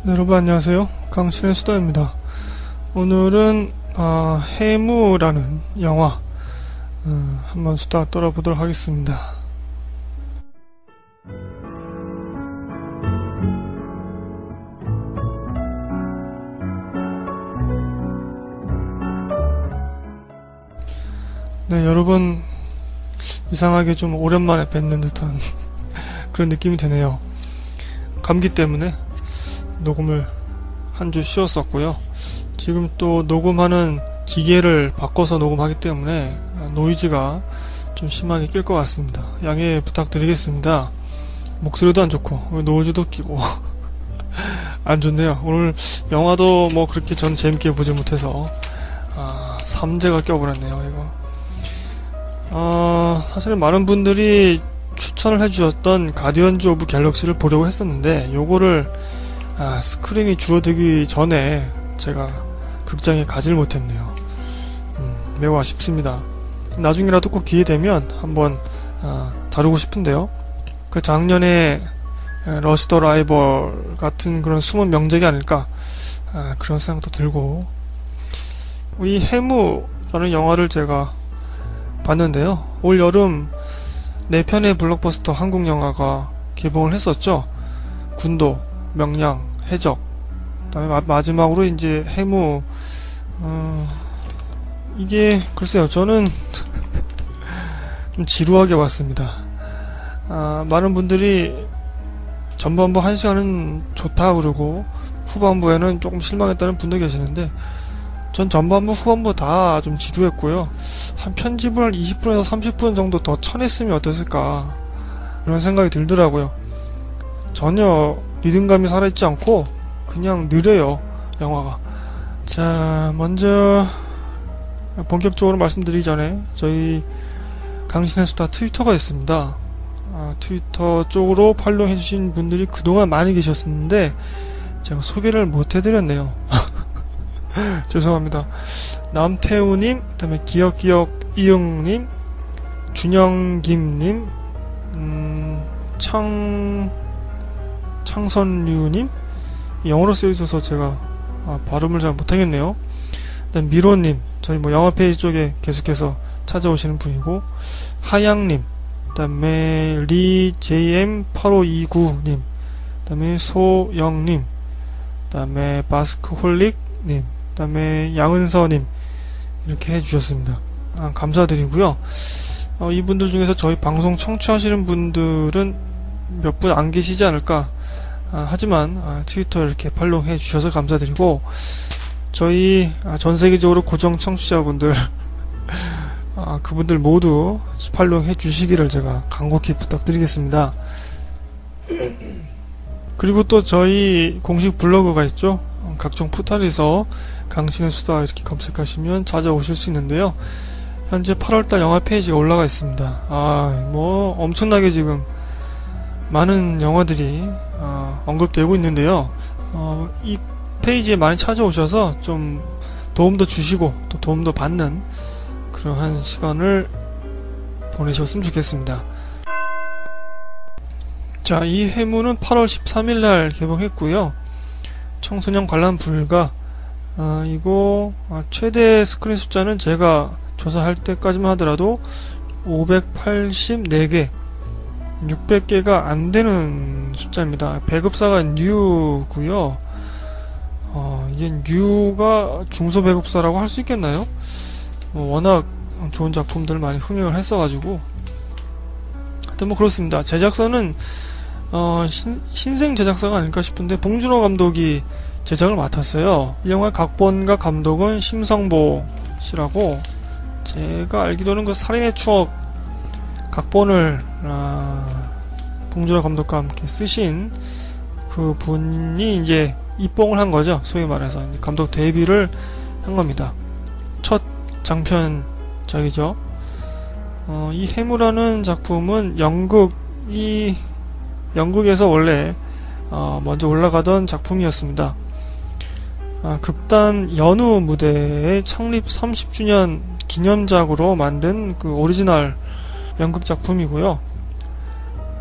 네, 여러분 안녕하세요. 강신의 수다입니다. 오늘은 해무라는 영화 한번 수다 떨어보도록 하겠습니다. 네, 여러분 이상하게 좀 오랜만에 뵙는 듯한 그런 느낌이 드네요. 감기 때문에 녹음을 한 주 쉬었었고요. 지금 또 녹음하는 기계를 바꿔서 녹음하기 때문에 노이즈가 좀 심하게 낄 것 같습니다. 양해 부탁드리겠습니다. 목소리도 안 좋고 노이즈도 끼고 안 좋네요. 오늘 영화도 뭐 그렇게 전 재밌게 보지 못해서 삼재가 껴버렸네요. 이거 사실 많은 분들이 추천을 해주셨던 가디언즈 오브 갤럭시를 보려고 했었는데 요거를 스크린이 줄어들기 전에 제가 극장에 가지를 못했네요. 매우 아쉽습니다. 나중이라도 꼭 기회되면 한번 다루고 싶은데요. 그 작년에 러시 더 라이벌 같은 그런 숨은 명작이 아닐까 그런 생각도 들고, 이 해무라는 영화를 제가 봤는데요. 올 여름 4편의 블록버스터 한국 영화가 개봉을 했었죠. 군도, 명량, 해적, 그 다음에 마지막으로 이제 해무. 이게 글쎄요, 저는 좀 지루하게 봤습니다. 많은 분들이 전반부 1시간은 좋다 그러고 후반부에는 조금 실망했다는 분도 계시는데, 전 전반부 후반부 다 좀 지루했고요. 한 편집을 한 20분에서 30분 정도 더 쳐냈으면 어땠을까 그런 생각이 들더라고요. 전혀 리듬감이 살아있지 않고 그냥 느려요, 영화가. 자, 먼저 본격적으로 말씀드리기 전에 저희 강신의 수다 트위터가 있습니다. 트위터 쪽으로 팔로우해주신 분들이 그동안 많이 계셨었는데 제가 소개를 못해드렸네요. 죄송합니다. 남태우님, 그 다음에 기억이응님, 준영김님, 창선류님, 영어로 쓰여있어서 제가 발음을 잘 못하겠네요. 그다음 미로님, 저희 뭐 영화 페이지 쪽에 계속해서 찾아오시는 분이고, 하양님, 그 다음에 리JM8529님, 그 다음에 소영님, 그 다음에 바스크홀릭님, 그 다음에 양은서님, 이렇게 해주셨습니다. 감사드리고요. 이분들 중에서 저희 방송 청취하시는 분들은 몇 분 안 계시지 않을까. 하지만 트위터 이렇게 팔로우 해주셔서 감사드리고, 저희 전세계적으로 고정 청취자분들 그분들 모두 팔로우 해주시기를 제가 간곡히 부탁드리겠습니다. 그리고 또 저희 공식 블로그가 있죠. 각종 포털에서 강신의 수다 이렇게 검색하시면 찾아오실 수 있는데요. 현재 8월달 영화 페이지가 올라가 있습니다. 뭐 엄청나게 지금 많은 영화들이 언급되고 있는데요. 이 페이지에 많이 찾아오셔서 좀 도움도 주시고 또 도움도 받는 그러한 시간을 보내셨으면 좋겠습니다. 자, 이 해무는 8월 13일날 개봉했고요. 청소년 관람 불가. 이거 최대 스크린 숫자는 제가 조사할 때까지만 하더라도 584개, 600개가 안 되는 숫자입니다. 배급사가 뉴고요. 이게 뉴가 중소배급사라고 할 수 있겠나요? 워낙 좋은 작품들을 많이 흥행을 했어가지고. 하여튼 뭐 그렇습니다. 제작사는 신생 제작사가 아닐까 싶은데 봉준호 감독이 제작을 맡았어요. 이 영화의 각본과 감독은 심성보 씨라고, 제가 알기로는 그 살인의 추억 각본을 봉준호 감독과 함께 쓰신 그 분이 이제 입봉을 한 거죠. 소위 말해서 감독 데뷔를 한 겁니다. 첫 장편작이죠. 이 해무라는 작품은 영국에서 원래 먼저 올라가던 작품이었습니다. 극단 연우 무대의 창립 30주년 기념작으로 만든 그 오리지널 연극 작품이고요.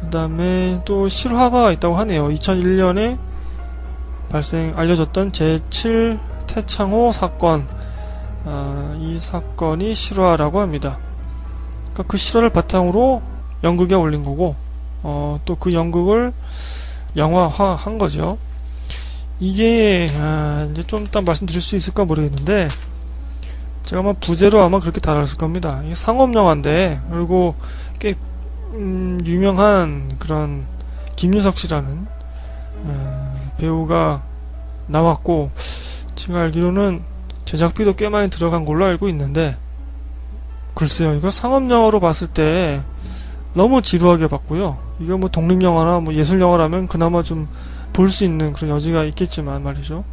그 다음에 또 실화가 있다고 하네요. 2001년에 알려졌던 제7 태창호 사건, 이 사건이 실화라고 합니다. 그러니까 그 실화를 바탕으로 연극에 올린 거고, 또 그 연극을 영화화한 거죠. 이게 이제 좀 이따 말씀드릴 수 있을까 모르겠는데, 제가 아마 부제로 아마 그렇게 다뤘을 겁니다. 이게 상업 영화인데, 그리고 꽤 유명한 그런 김윤석 씨라는 배우가 나왔고, 제가 알기로는 제작비도 꽤 많이 들어간 걸로 알고 있는데, 글쎄요, 이거 상업 영화로 봤을 때 너무 지루하게 봤고요. 이거 뭐 독립 영화나 뭐 예술 영화라면 그나마 좀 볼 수 있는 그런 여지가 있겠지만 말이죠.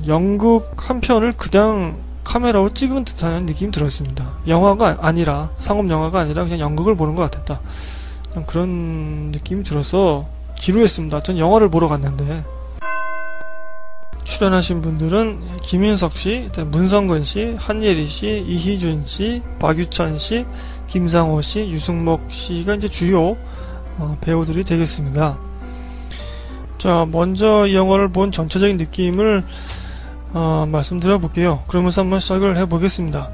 연극 한 편을 그냥 카메라로 찍은 듯한 느낌이 들었습니다. 영화가 아니라, 상업 영화가 아니라 그냥 연극을 보는 것 같았다. 그냥 그런 느낌이 들어서 지루했습니다. 전 영화를 보러 갔는데. 출연하신 분들은 김윤석 씨, 문성근 씨, 한예리 씨, 이희준 씨, 박유천 씨, 김상호 씨, 유승목 씨가 이제 주요 배우들이 되겠습니다. 자, 먼저 이 영화를 본 전체적인 느낌을 말씀드려 볼게요. 그러면서 한번 시작을 해보겠습니다.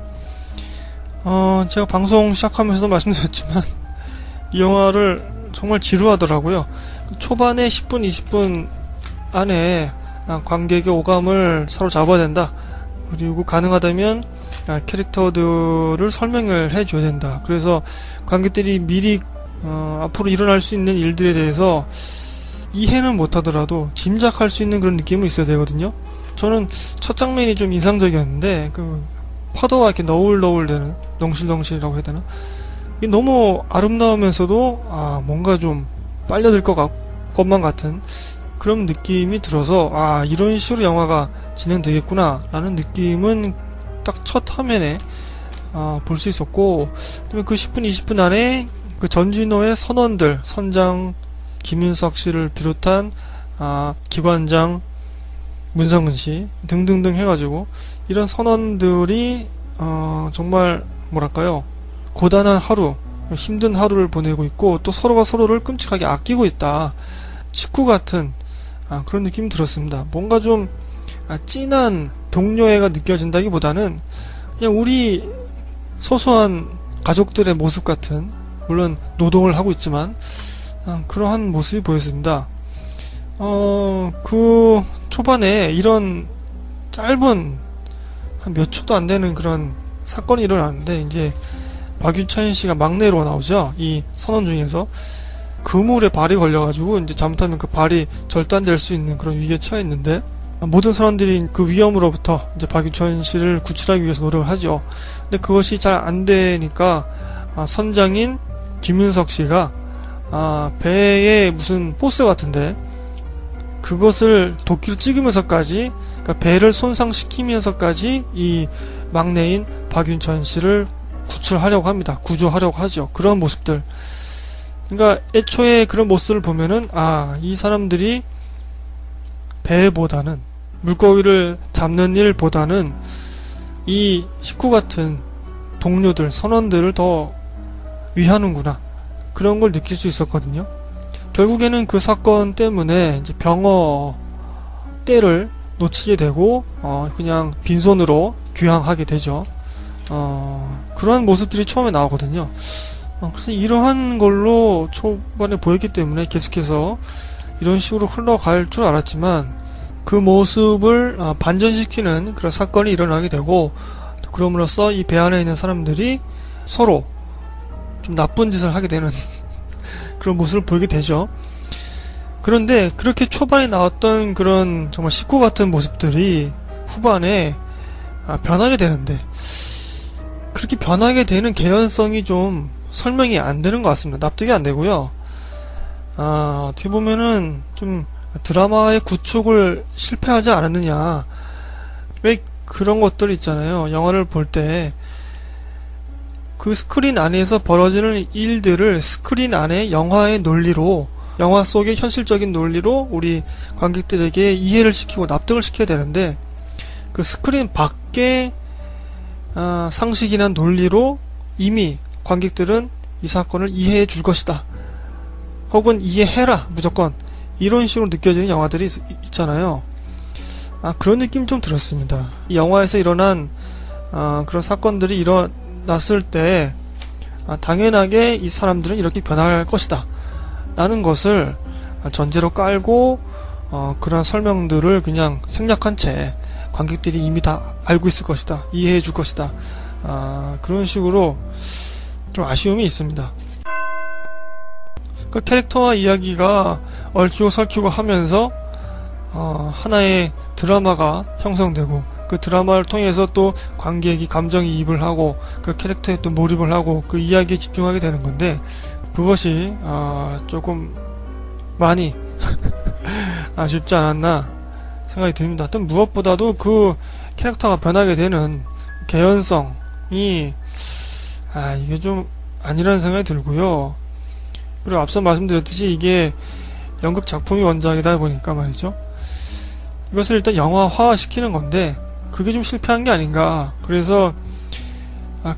제가 방송 시작하면서도 말씀드렸지만 이 영화를 정말 지루하더라고요. 초반에 10분, 20분 안에 관객의 오감을 사로잡아야 된다. 그리고 가능하다면 캐릭터들을 설명을 해줘야 된다. 그래서 관객들이 미리 앞으로 일어날 수 있는 일들에 대해서 이해는 못하더라도 짐작할 수 있는 그런 느낌은 있어야 되거든요. 저는 첫 장면이 좀 인상적이었는데, 그 파도가 이렇게 너울너울대는, 넝실넝실이라고 해야 되나? 이게 너무 아름다우면서도 뭔가 좀 빨려들 것만 같은 그런 느낌이 들어서 이런 식으로 영화가 진행되겠구나 라는 느낌은 딱 첫 화면에 볼 수 있었고, 그다음에 그 10분 20분 안에 그 전진호의 선원들, 선장 김윤석 씨를 비롯한 기관장 문성근 씨 등등등 해가지고 이런 선원들이 정말 뭐랄까요, 고단한 하루, 힘든 하루를 보내고 있고, 또 서로가 서로를 끔찍하게 아끼고 있다, 식구 같은 그런 느낌이 들었습니다. 뭔가 좀 진한 동료애가 느껴진다기보다는 그냥 우리 소소한 가족들의 모습 같은, 물론 노동을 하고 있지만 그러한 모습이 보였습니다. 그 초반에 이런 짧은 한 몇 초도 안 되는 그런 사건이 일어나는데, 이제 박유천 씨가 막내로 나오죠. 이 선원 중에서 그물에 발이 걸려가지고 이제 잘못하면 그 발이 절단될 수 있는 그런 위기에 처해 있는데, 모든 사람들이 그 위험으로부터 이제 박유천 씨를 구출하기 위해서 노력을 하죠. 근데 그것이 잘 안 되니까 선장인 김윤석 씨가 배에 무슨 포스 같은데 그것을 도끼로 찍으면서까지, 그러니까 배를 손상시키면서까지 이 막내인 박윤천 씨를 구출하려고 합니다. 구조하려고 하죠. 그런 모습들. 그러니까 애초에 그런 모습을 보면은 이 사람들이 배보다는, 물고기를 잡는 일보다는 이 식구 같은 동료들, 선원들을 더 위하는구나, 그런 걸 느낄 수 있었거든요. 결국에는 그 사건 때문에 이제 병어 떼를 놓치게 되고 그냥 빈손으로 귀향하게 되죠. 그러한 모습들이 처음에 나오거든요. 그래서 이러한 걸로 초반에 보였기 때문에 계속해서 이런 식으로 흘러갈 줄 알았지만, 그 모습을 반전시키는 그런 사건이 일어나게 되고, 그럼으로써 이 배 안에 있는 사람들이 서로 좀 나쁜 짓을 하게 되는 그런 모습을 보이게 되죠. 그런데 그렇게 초반에 나왔던 그런 정말 식구 같은 모습들이 후반에 변하게 되는데, 그렇게 변하게 되는 개연성이 좀 설명이 안 되는 것 같습니다. 납득이 안 되고요. 어떻게 보면은 좀 드라마의 구축을 실패하지 않았느냐. 왜 그런 것들 있잖아요. 영화를 볼 때 그 스크린 안에서 벌어지는 일들을 스크린 안에 영화의 논리로, 영화 속의 현실적인 논리로 우리 관객들에게 이해를 시키고 납득을 시켜야 되는데, 그 스크린 밖의 상식이나 논리로 이미 관객들은 이 사건을 이해해 줄 것이다, 혹은 이해해라 무조건, 이런 식으로 느껴지는 영화들이 있잖아요. 그런 느낌이 좀 들었습니다. 이 영화에서 일어난 그런 사건들이 일어났을 때 당연하게 이 사람들은 이렇게 변할 것이다 라는 것을 전제로 깔고 그런 설명들을 그냥 생략한 채 관객들이 이미 다 알고 있을 것이다, 이해해 줄 것이다, 그런 식으로 좀 아쉬움이 있습니다. 그 캐릭터와 이야기가 얽히고 설키고 하면서 하나의 드라마가 형성되고, 그 드라마를 통해서 또 관객이 감정이입을 하고 그 캐릭터에 또 몰입을 하고 그 이야기에 집중하게 되는 건데, 그것이 조금 많이 아쉽지 않았나 생각이 듭니다. 또 무엇보다도 그 캐릭터가 변하게 되는 개연성이 이게 좀 아니라는 생각이 들고요. 그리고 앞서 말씀드렸듯이 이게 연극 작품이 원작이다 보니까 말이죠, 이것을 일단 영화화시키는 건데 그게 좀 실패한 게 아닌가. 그래서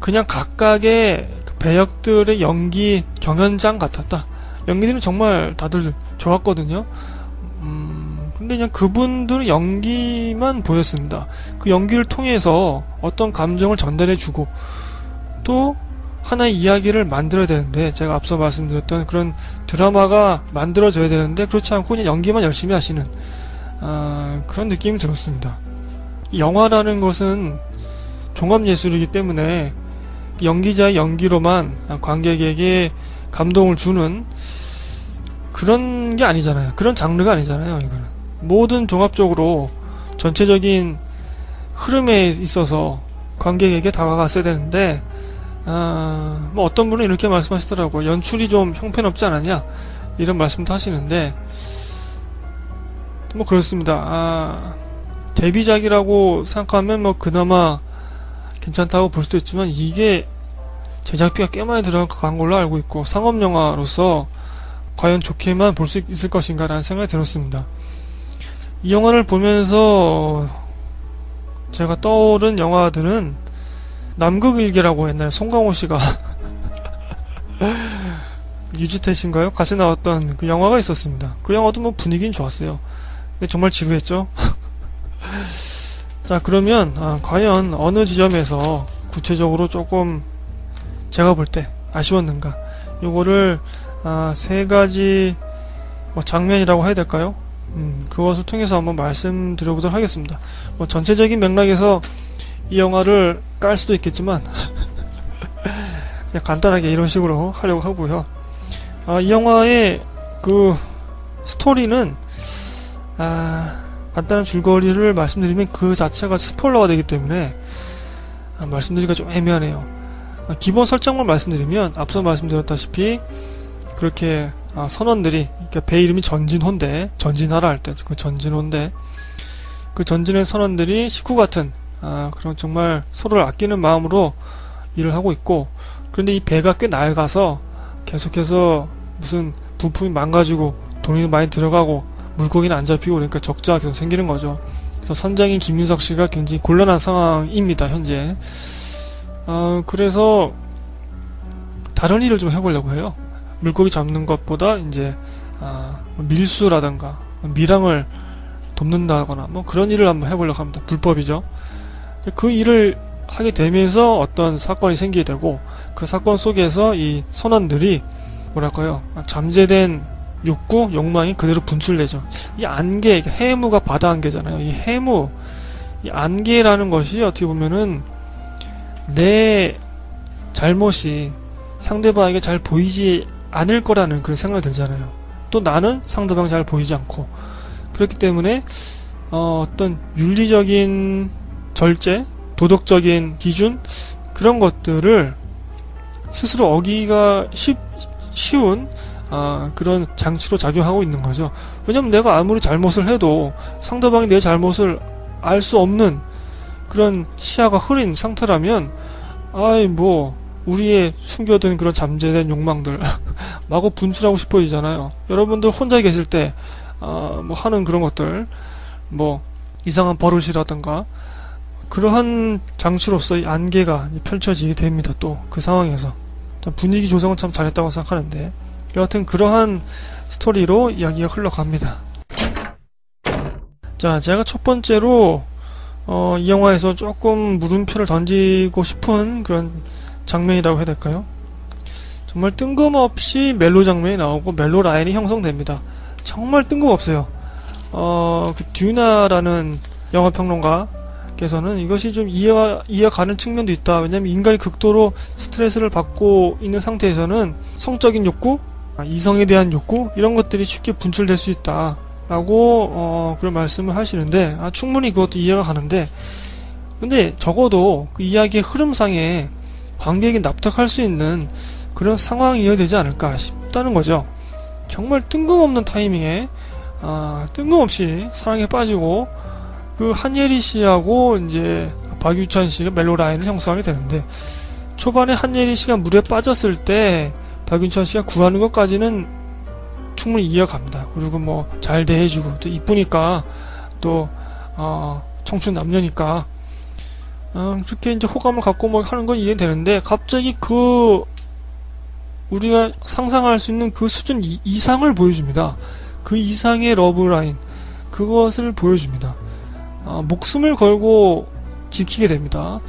그냥 각각의 그 배역들의 연기 경연장 같았다. 연기들은 정말 다들 좋았거든요. 근데 그냥 그분들의 연기만 보였습니다. 그 연기를 통해서 어떤 감정을 전달해주고 또 하나의 이야기를 만들어야 되는데, 제가 앞서 말씀드렸던 그런 드라마가 만들어져야 되는데 그렇지 않고 그냥 연기만 열심히 하시는 그런 느낌이 들었습니다. 영화라는 것은 종합예술이기 때문에 연기자의 연기로만 관객에게 감동을 주는 그런 게 아니잖아요. 그런 장르가 아니잖아요. 이거는 모든 종합적으로 전체적인 흐름에 있어서 관객에게 다가갔어야 되는데, 뭐 어떤 분은 이렇게 말씀하시더라고요. 연출이 좀 형편없지 않았냐, 이런 말씀도 하시는데, 뭐 그렇습니다. 데뷔작이라고 생각하면 뭐 그나마 괜찮다고 볼 수도 있지만, 이게 제작비가 꽤 많이 들어간 걸로 알고 있고 상업영화로서 과연 좋게만 볼 수 있을 것인가 라는 생각이 들었습니다. 이 영화를 보면서 제가 떠오른 영화들은 남극일기라고 옛날에 송강호 씨가 유지태신가요? 같이 나왔던 그 영화가 있었습니다. 그 영화도 뭐 분위기는 좋았어요. 근데 정말 지루했죠. 자, 그러면 과연 어느 지점에서 구체적으로 조금 제가 볼 때 아쉬웠는가, 요거를 세 가지 뭐 장면이라고 해야 될까요? 그것을 통해서 한번 말씀드려보도록 하겠습니다. 뭐 전체적인 맥락에서 이 영화를 깔 수도 있겠지만 그냥 간단하게 이런 식으로 하려고 하고요. 이 영화의 그 스토리는 간단한 줄거리를 말씀드리면 그 자체가 스포일러가 되기 때문에 말씀드리기가 좀 애매하네요. 기본 설정만 말씀드리면, 앞서 말씀드렸다시피 그렇게 선원들이, 그러니까 배 이름이 전진호인데, 전진하라 할 때 그 전진호인데, 그 전진의 선원들이 식구 같은 그런 정말 서로를 아끼는 마음으로 일을 하고 있고, 그런데 이 배가 꽤 낡아서 계속해서 무슨 부품이 망가지고 돈이 많이 들어가고 물고기는 안 잡히고, 그러니까 적자가 계속 생기는 거죠. 그래서 선장인 김윤석 씨가 굉장히 곤란한 상황입니다, 현재. 그래서 다른 일을 좀 해보려고 해요. 물고기 잡는 것보다 이제 밀수라든가 밀항을 돕는다거나 뭐 그런 일을 한번 해보려고 합니다. 불법이죠. 그 일을 하게 되면서 어떤 사건이 생기게 되고, 그 사건 속에서 이 선원들이 뭐랄까요, 잠재된 욕구, 욕망이 그대로 분출되죠. 이 안개, 해무가 바다 안개잖아요. 이 해무, 이 안개라는 것이 어떻게 보면은 내 잘못이 상대방에게 잘 보이지 않을 거라는 그런 생각이 들잖아요. 또 나는 상대방이 잘 보이지 않고, 그렇기 때문에 어떤 윤리적인 절제, 도덕적인 기준, 그런 것들을 스스로 어기가 쉬운 그런 장치로 작용하고 있는 거죠. 왜냐면 내가 아무리 잘못을 해도 상대방이 내 잘못을 알 수 없는 그런 시야가 흐린 상태라면, 뭐 우리의 숨겨둔 그런 잠재된 욕망들 마구 분출하고 싶어지잖아요. 여러분들 혼자 계실 때 뭐 하는 그런 것들, 뭐 이상한 버릇이라든가 그러한 장치로서 이 안개가 펼쳐지게 됩니다. 또 그 상황에서 참 분위기 조성은 참 잘했다고 생각하는데, 여하튼 그러한 스토리로 이야기가 흘러갑니다. 자, 제가 첫 번째로 이 영화에서 조금 물음표를 던지고 싶은 그런 장면이라고 해야 될까요? 정말 뜬금없이 멜로 장면이 나오고 멜로 라인이 형성됩니다. 정말 뜬금없어요. 그 듀나라는 영화평론가께서는 이것이 좀 이해가 가는 측면도 있다. 왜냐면 인간이 극도로 스트레스를 받고 있는 상태에서는 성적인 욕구, 이성에 대한 욕구, 이런 것들이 쉽게 분출될 수 있다. 라고 그런 말씀을 하시는데 충분히 그것도 이해가 가는데, 근데 적어도 그 이야기의 흐름상에 관객이 납득할 수 있는 그런 상황이어야 되지 않을까 싶다는 거죠. 정말 뜬금없는 타이밍에 뜬금없이 사랑에 빠지고 그 한예리 씨하고 이제 박유천 씨가 멜로 라인을 형성하게 되는데, 초반에 한예리 씨가 물에 빠졌을 때 박유천 씨가 구하는 것까지는 충분히 이해가 갑니다. 그리고 뭐 잘 대해주고 또 이쁘니까 또 청춘 남녀니까 그렇게 이제 호감을 갖고 뭐 하는 건 이해되는데, 갑자기 그 우리가 상상할 수 있는 그 수준 이상을 보여줍니다. 그 이상의 러브라인, 그것을 보여줍니다. 목숨을 걸고 지키게 됩니다.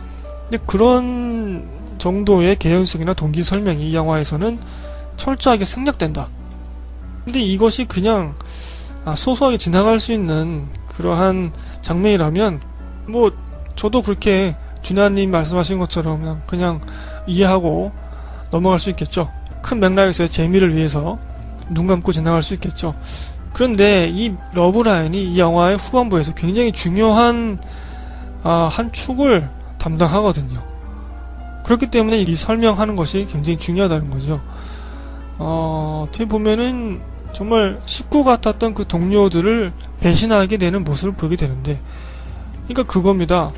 근데 그런 정도의 개연성이나 동기 설명이 이 영화에서는 철저하게 생략된다. 근데 이것이 그냥 소소하게 지나갈 수 있는 그러한 장면이라면 뭐 저도 그렇게 준하님 말씀하신 것처럼 그냥 이해하고 넘어갈 수 있겠죠. 큰 맥락에서의 재미를 위해서 눈 감고 지나갈 수 있겠죠. 그런데 이 러브라인이 이 영화의 후반부에서 굉장히 중요한 한 축을 담당하거든요. 그렇기 때문에 이 설명하는 것이 굉장히 중요하다는 거죠. 어떻게 보면은 정말 식구 같았던 그 동료들을 배신하게 되는 모습을 보게 되는데, 그러니까 그겁니다.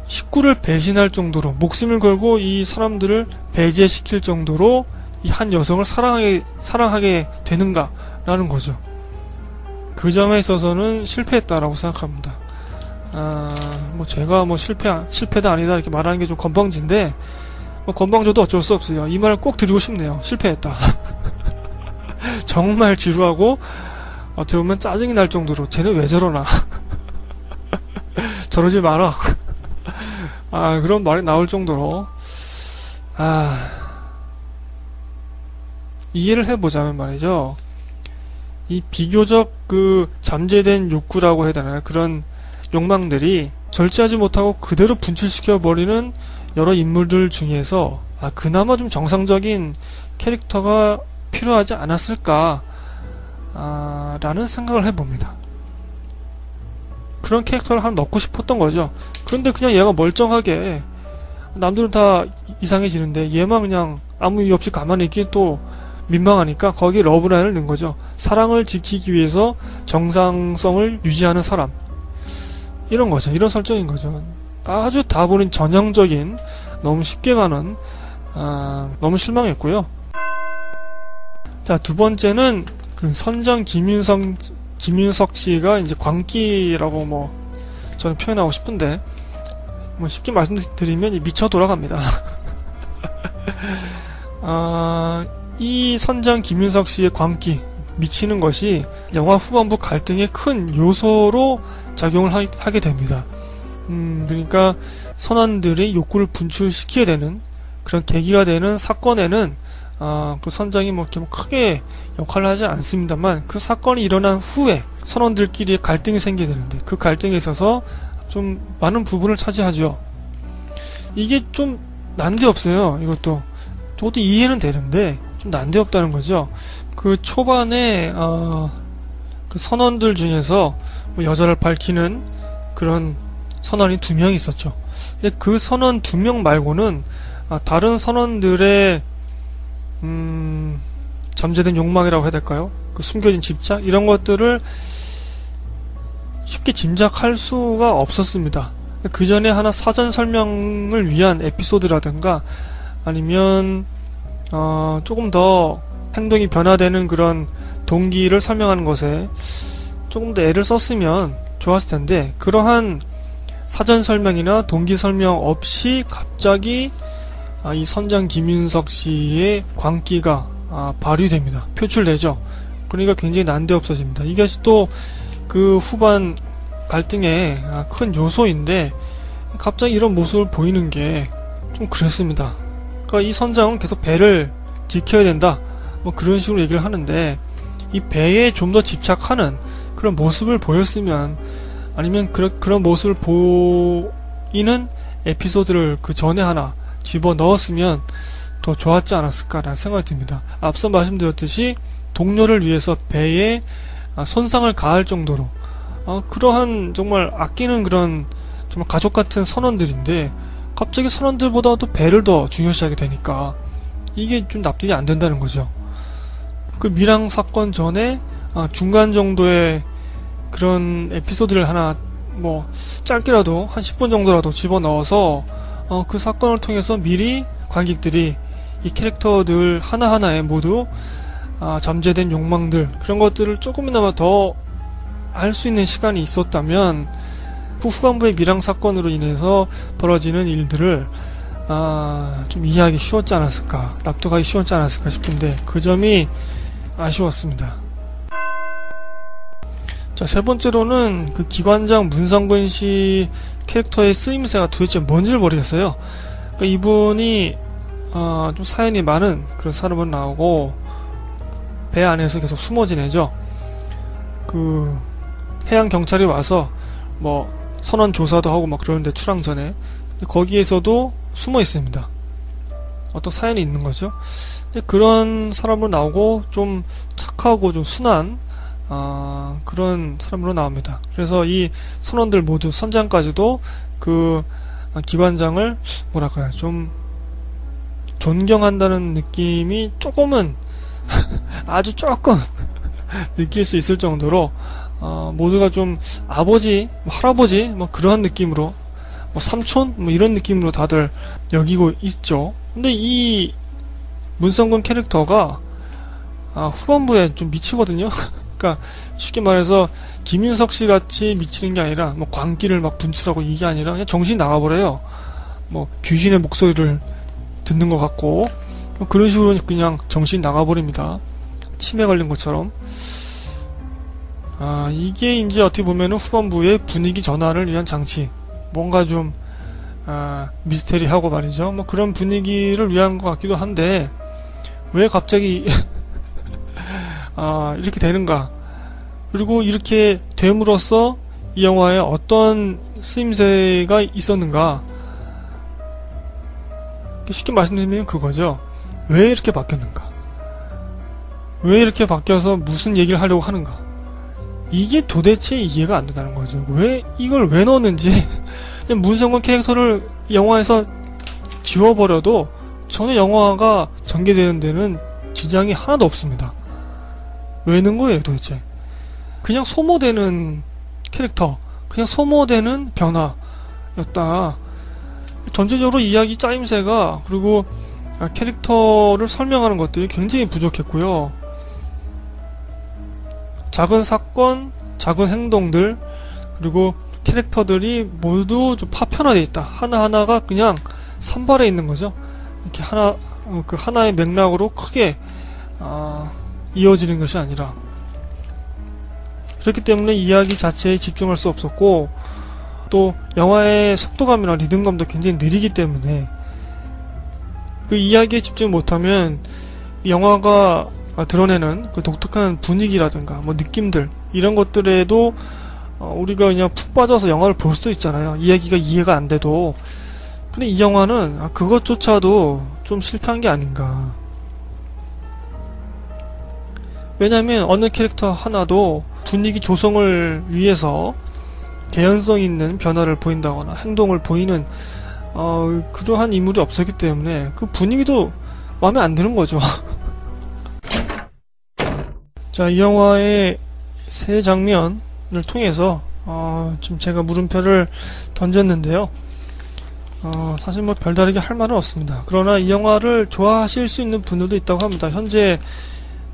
식구를 배신할 정도로, 목숨을 걸고 이 사람들을 배제시킬 정도로 이 한 여성을 사랑하게 되는가라는 거죠. 그 점에 있어서는 실패했다라고 생각합니다. 뭐 제가 뭐 실패다 아니다 이렇게 말하는 게 좀 건방진데, 뭐 건방져도 어쩔 수 없어요. 이 말을 꼭 드리고 싶네요. 실패했다. 정말 지루하고 어떻게 보면 짜증이 날 정도로 쟤네 왜 저러나 저러지 마라 그런 말이 나올 정도로 이해를 해보자면 말이죠, 이 비교적 그 잠재된 욕구라고 해야 되나요? 그런 욕망들이 절제하지 못하고 그대로 분출시켜버리는 여러 인물들 중에서 그나마 좀 정상적인 캐릭터가 필요하지 않았을까 라는 생각을 해봅니다. 그런 캐릭터를 하나 넣고 싶었던 거죠. 그런데 그냥 얘가 멀쩡하게, 남들은 다 이상해지는데 얘만 그냥 아무 이유 없이 가만히 있기 또 민망하니까 거기에 러브라인을 넣은 거죠. 사랑을 지키기 위해서 정상성을 유지하는 사람, 이런 거죠. 이런 설정인 거죠. 아주 다분히 전형적인, 너무 쉽게 가는 너무 실망했고요. 자, 두 번째는 그 선장 김윤석 씨가 이제 광기라고 뭐 저는 표현하고 싶은데, 뭐 쉽게 말씀드리면 미쳐 돌아갑니다. 이 선장 김윤석 씨의 광기, 미치는 것이 영화 후반부 갈등의 큰 요소로 작용을 하게 됩니다. 그러니까 선원들의 욕구를 분출시키게 되는 그런 계기가 되는 사건에는 그 선장이 뭐 이렇게 크게 역할을 하지 않습니다만, 그 사건이 일어난 후에 선원들끼리 갈등이 생기게 되는데, 그 갈등에 있어서 좀 많은 부분을 차지하죠. 이게 좀 난데없어요. 이것도 저도 이해는 되는데 좀 난데없다는 거죠. 그 초반에 그 선원들 중에서 뭐 여자를 밝히는 그런 선원이 2명 있었죠. 근데 그 선원 2명 말고는 다른 선원들의 잠재된 욕망이라고 해야 될까요? 그 숨겨진 집착, 이런 것들을 쉽게 짐작할 수가 없었습니다. 그 전에 하나 사전 설명을 위한 에피소드라든가 아니면 조금 더 행동이 변화되는 그런 동기를 설명하는 것에 조금 더 애를 썼으면 좋았을 텐데, 그러한 사전 설명이나 동기 설명 없이 갑자기 이 선장 김윤석 씨의 광기가 발휘됩니다. 표출되죠. 그러니까 굉장히 난데없어집니다. 이것이 또 그 후반 갈등의 큰 요소인데 갑자기 이런 모습을 보이는 게 좀 그랬습니다. 그러니까 이 선장은 계속 배를 지켜야 된다, 뭐 그런 식으로 얘기를 하는데 이 배에 좀 더 집착하는 그런 모습을 보였으면, 아니면 그런 모습을 보이는 에피소드를 그 전에 하나 집어넣었으면 더 좋았지 않았을까라는 생각이 듭니다. 앞서 말씀드렸듯이 동료를 위해서 배에 손상을 가할 정도로 그러한 정말 아끼는 그런 정말 가족 같은 선원들인데 갑자기 선원들보다도 배를 더 중요시하게 되니까 이게 좀 납득이 안 된다는 거죠. 그 미랑 사건 전에 중간 정도의 그런 에피소드를 하나 뭐 짧게라도 한 10분 정도라도 집어넣어서 그 사건을 통해서 미리 관객들이 이 캐릭터들 하나하나에 모두 잠재된 욕망들, 그런 것들을 조금이나마 더 알 수 있는 시간이 있었다면 그 후반부의 미랑 사건으로 인해서 벌어지는 일들을 좀 이해하기 쉬웠지 않았을까, 납득하기 쉬웠지 않았을까 싶은데 그 점이 아쉬웠습니다. 자, 세 번째로는 그 기관장 문성근 씨 캐릭터의 쓰임새가 도대체 뭔지를 모르겠어요. 그러니까 이분이 좀 사연이 많은 그런 사람은 나오고 배 안에서 계속 숨어 지내죠. 그 해양 경찰이 와서 뭐 선원 조사도 하고 막 그러는데, 출항 전에 거기에서도 숨어 있습니다. 어떤 사연이 있는 거죠. 그런 사람으로 나오고 좀 착하고 좀 순한 그런 사람으로 나옵니다. 그래서 이 선원들 모두, 선장까지도 그 기관장을 뭐랄까요, 좀 존경한다는 느낌이 조금은 아주 조금 느낄 수 있을 정도로 모두가 좀 아버지, 뭐 할아버지, 뭐 그러한 느낌으로, 뭐 삼촌, 뭐 이런 느낌으로 다들 여기고 있죠. 근데 이 문성근 캐릭터가 후반부에 좀 미치거든요. 그러니까 쉽게 말해서 김윤석 씨 같이 미치는 게 아니라 뭐 광기를 막 분출하고 이게 아니라 그냥 정신이 나가버려요. 뭐 귀신의 목소리를 듣는 것 같고 그런 식으로 그냥 정신이 나가버립니다. 치매 걸린 것처럼. 이게 이제 어떻게 보면은 후반부의 분위기 전환을 위한 장치, 뭔가 좀 미스테리하고 말이죠, 뭐 그런 분위기를 위한 것 같기도 한데 왜 갑자기 이렇게 되는가, 그리고 이렇게 됨으로써 이 영화에 어떤 쓰임새가 있었는가. 쉽게 말씀드리면 그거죠. 왜 이렇게 바뀌었는가, 왜 이렇게 바뀌어서 무슨 얘기를 하려고 하는가, 이게 도대체 이해가 안 된다는 거죠. 왜 이걸 왜 넣었는지. 문성근 캐릭터를 영화에서 지워버려도 전혀 영화가 전개되는 데는 지장이 하나도 없습니다. 왜 넣은 거예요 도대체. 그냥 소모되는 캐릭터, 그냥 소모되는 변화였다. 전체적으로 이야기 짜임새가, 그리고 캐릭터를 설명하는 것들이 굉장히 부족했고요. 작은 사건, 작은 행동들, 그리고 캐릭터들이 모두 좀 파편화되어 있다. 하나하나가 그냥 산발해 있는 거죠. 이렇게 그 하나의 맥락으로 크게 이어지는 것이 아니라, 그렇기 때문에 이야기 자체에 집중할 수 없었고, 또 영화의 속도감이나 리듬감도 굉장히 느리기 때문에 그 이야기에 집중 못하면 영화가 드러내는 그 독특한 분위기라든가 뭐 느낌들, 이런 것들에도 우리가 그냥 푹 빠져서 영화를 볼 수도 있잖아요. 이야기가 이해가 안 돼도. 근데 이 영화는 그것조차도 좀 실패한 게 아닌가. 왜냐하면 어느 캐릭터 하나도 분위기 조성을 위해서 개연성 있는 변화를 보인다거나 행동을 보이는 그러한 인물이 없었기 때문에 그 분위기도 마음에 안 드는 거죠. 자, 이 영화의 세 장면을 통해서 지금 제가 물음표를 던졌는데요. 사실 뭐 별다르게 할 말은 없습니다. 그러나 이 영화를 좋아하실 수 있는 분들도 있다고 합니다. 현재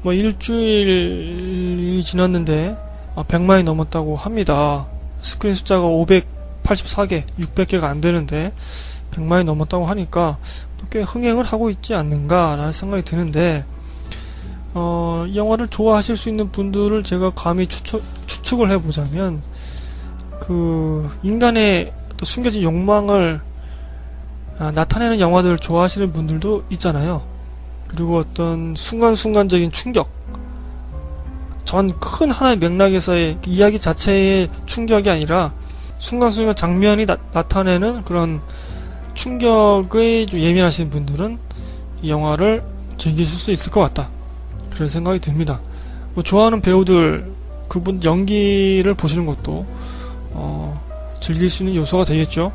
뭐 일주일이 지났는데 100만이 넘었다고 합니다. 스크린 숫자가 584개, 600개가 안 되는데 100만이 넘었다고 하니까 또 꽤 흥행을 하고 있지 않는가라는 생각이 드는데, 이 영화를 좋아하실 수 있는 분들을 제가 감히 추측을 해보자면, 인간의 또 숨겨진 욕망을 나타내는 영화들을 좋아하시는 분들도 있잖아요. 그리고 어떤 순간순간적인 충격, 전 큰 하나의 맥락에서의 이야기 자체의 충격이 아니라 순간순간 장면이 나타내는 그런 충격에 좀 예민하신 분들은 이 영화를 즐기실 수 있을 것 같다, 그런 생각이 듭니다. 뭐 좋아하는 배우들, 그분 연기를 보시는 것도 즐길 수 있는 요소가 되겠죠.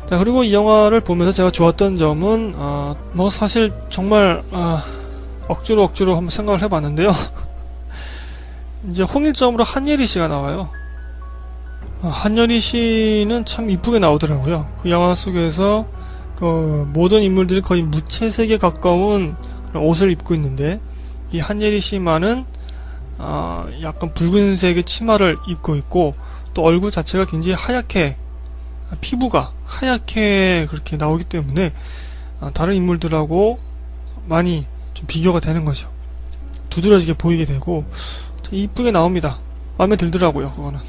자, 그리고 이 영화를 보면서 제가 좋았던 점은 뭐 사실 정말 억지로 한번 생각을 해봤는데요. 이제 홍일점으로 한예리 씨가 나와요. 한예리 씨는 참 이쁘게 나오더라고요. 그 영화 속에서 모든 인물들이 거의 무채색에 가까운 그런 옷을 입고 있는데, 이 한예리 씨만은 약간 붉은색의 치마를 입고 있고, 또 얼굴 자체가 굉장히 하얗게, 피부가 하얗게 그렇게 나오기 때문에 다른 인물들하고 많이 좀 비교가 되는 거죠. 두드러지게 보이게 되고 이쁘게 나옵니다. 마음에 들더라고요, 그거는.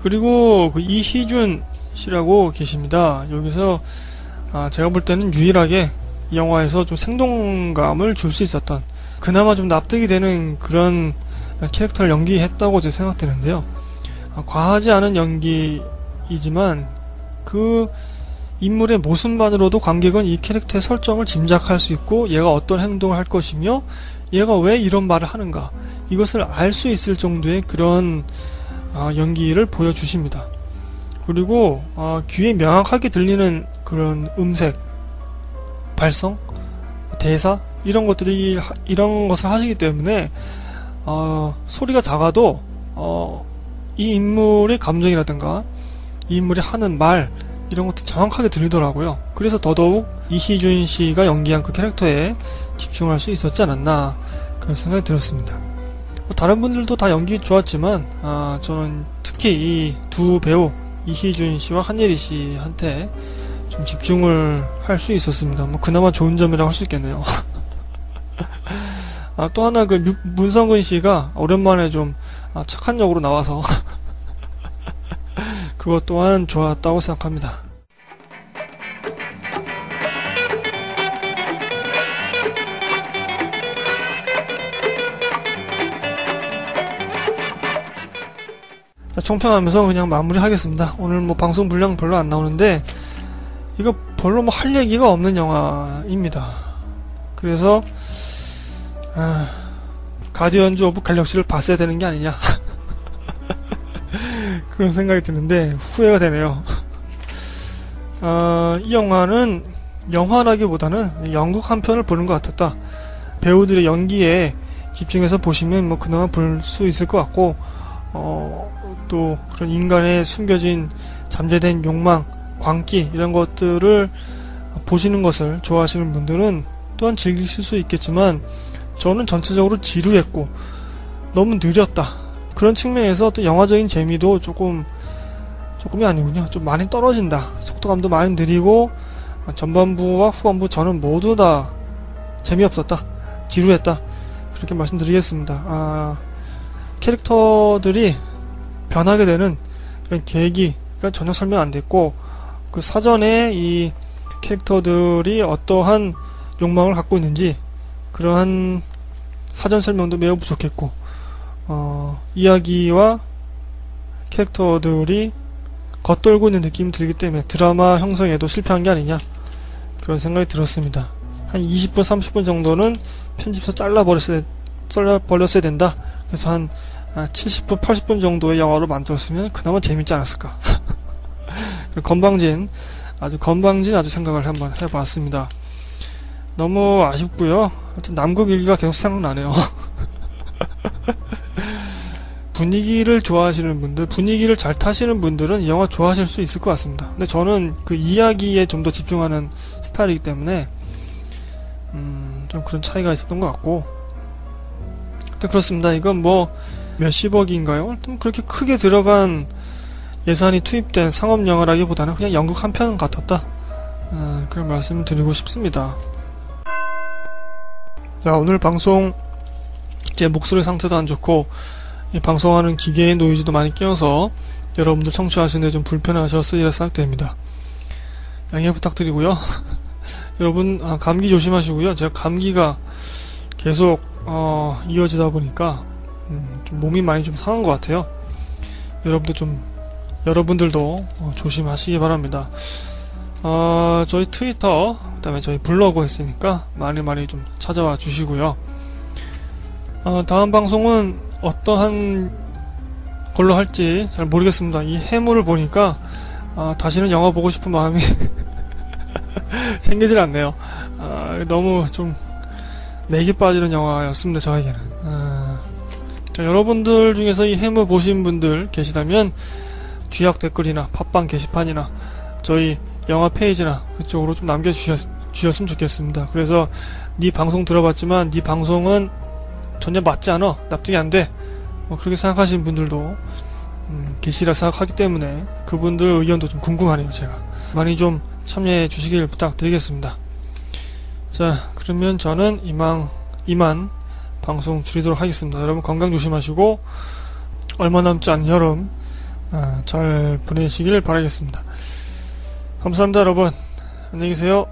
그리고 이희준 씨라고 계십니다. 여기서 제가 볼 때는 유일하게 이 영화에서 좀 생동감을 줄 수 있었던, 그나마 좀 납득이 되는 그런 캐릭터를 연기했다고 제 생각되는데요. 과하지 않은 연기이지만 그 인물의 모습만으로도 관객은 이 캐릭터의 설정을 짐작할 수 있고, 얘가 어떤 행동을 할 것이며 얘가 왜 이런 말을 하는가, 이것을 알 수 있을 정도의 그런 연기를 보여주십니다. 그리고 귀에 명확하게 들리는 그런 음색, 발성, 대사, 이런 것을 하시기 때문에 소리가 작아도 이 인물의 감정이라든가 이 인물이 하는 말, 이런 것도 정확하게 들리더라고요. 그래서 더더욱 이희준 씨가 연기한 그 캐릭터에 집중할 수 있었지 않았나, 그런 생각이 들었습니다. 다른 분들도 다 연기 좋았지만 저는 특히 이 두 배우 이희준 씨와 한예리 씨한테 좀 집중을 할 수 있었습니다. 뭐 그나마 좋은 점이라고 할 수 있겠네요. 또 하나 문성근 씨가 오랜만에 좀 착한 역으로 나와서 그것 또한 좋았다고 생각합니다. 자, 총평하면서 그냥 마무리하겠습니다. 오늘 뭐 방송 분량 별로 안 나오는데 이거 별로 뭐 할 얘기가 없는 영화입니다. 그래서 가디언즈 오브 갤럭시를 봤어야 되는 게 아니냐 그런 생각이 드는데 후회가 되네요. 이 영화는 영화라기보다는 연극 한 편을 보는 것 같았다. 배우들의 연기에 집중해서 보시면 뭐 그나마 볼 수 있을 것 같고, 또 그런 인간의 숨겨진 잠재된 욕망, 광기, 이런 것들을 보시는 것을 좋아하시는 분들은 또한 즐기실 수 있겠지만, 저는 전체적으로 지루했고 너무 느렸다, 그런 측면에서 또 영화적인 재미도 조금이 아니군요. 좀 많이 떨어진다. 속도감도 많이 느리고 전반부와 후반부 저는 모두 다 재미없었다, 지루했다, 그렇게 말씀드리겠습니다. 캐릭터들이 변하게 되는 그런 계기가 전혀 설명 안 됐고, 그 사전에 이 캐릭터들이 어떠한 욕망을 갖고 있는지 그러한 사전 설명도 매우 부족했고, 이야기와 캐릭터들이 겉돌고 있는 느낌이 들기 때문에 드라마 형성에도 실패한 게 아니냐, 그런 생각이 들었습니다. 한 20분, 30분 정도는 편집해서 잘라버렸어야 된다. 그래서 한 70분, 80분 정도의 영화로 만들었으면 그나마 재밌지 않았을까. 건방진 아주 생각을 한번 해봤습니다. 너무 아쉽고요. 하여튼 남극 일기가 계속 생각나네요. 분위기를 좋아하시는 분들, 분위기를 잘 타시는 분들은 이 영화 좋아하실 수 있을 것 같습니다. 근데 저는 그 이야기에 좀 더 집중하는 스타일이기 때문에 좀 그런 차이가 있었던 것 같고, 그렇습니다. 이건 뭐 몇십억인가요? 좀 그렇게 크게 들어간 예산이 투입된 상업 영화라기보다는 그냥 연극 한 편 같았다, 그런 말씀을 드리고 싶습니다. 자, 오늘 방송 제 목소리 상태도 안 좋고 이 방송하는 기계의 노이즈도 많이 끼어서 여러분들 청취하시는데 좀 불편하셨으리라 생각됩니다. 양해 부탁드리고요. 여러분 감기 조심하시고요. 제가 감기가 계속 이어지다 보니까 좀 몸이 많이 좀 상한 것 같아요. 여러분들도 조심하시기 바랍니다. 저희 트위터, 그다음에 저희 블로그 했으니까 많이 좀 찾아와 주시고요. 다음 방송은 어떠한 걸로 할지 잘 모르겠습니다. 이 해물을 보니까 다시는 영화 보고 싶은 마음이 생기질 않네요. 너무 좀 맥이 빠지는 영화였습니다, 저에게는. 자, 여러분들 중에서 이 해물 보신 분들 계시다면 쥐약 댓글이나 팟빵 게시판이나 저희 영화 페이지나 그쪽으로 좀 남겨주셨으면 좋겠습니다. 그래서 네 방송 들어봤지만 네 방송은 전혀 맞지 않아, 납득이 안 돼, 그렇게 생각하시는 분들도 계시라 생각하기 때문에 그분들 의견도 좀 궁금하네요. 제가 많이 좀 참여해 주시길 부탁드리겠습니다. 자, 그러면 저는 이만 방송 줄이도록 하겠습니다. 여러분 건강 조심하시고 얼마 남지 않은 여름 잘 보내시길 바라겠습니다. 감사합니다, 여러분. 안녕히 계세요.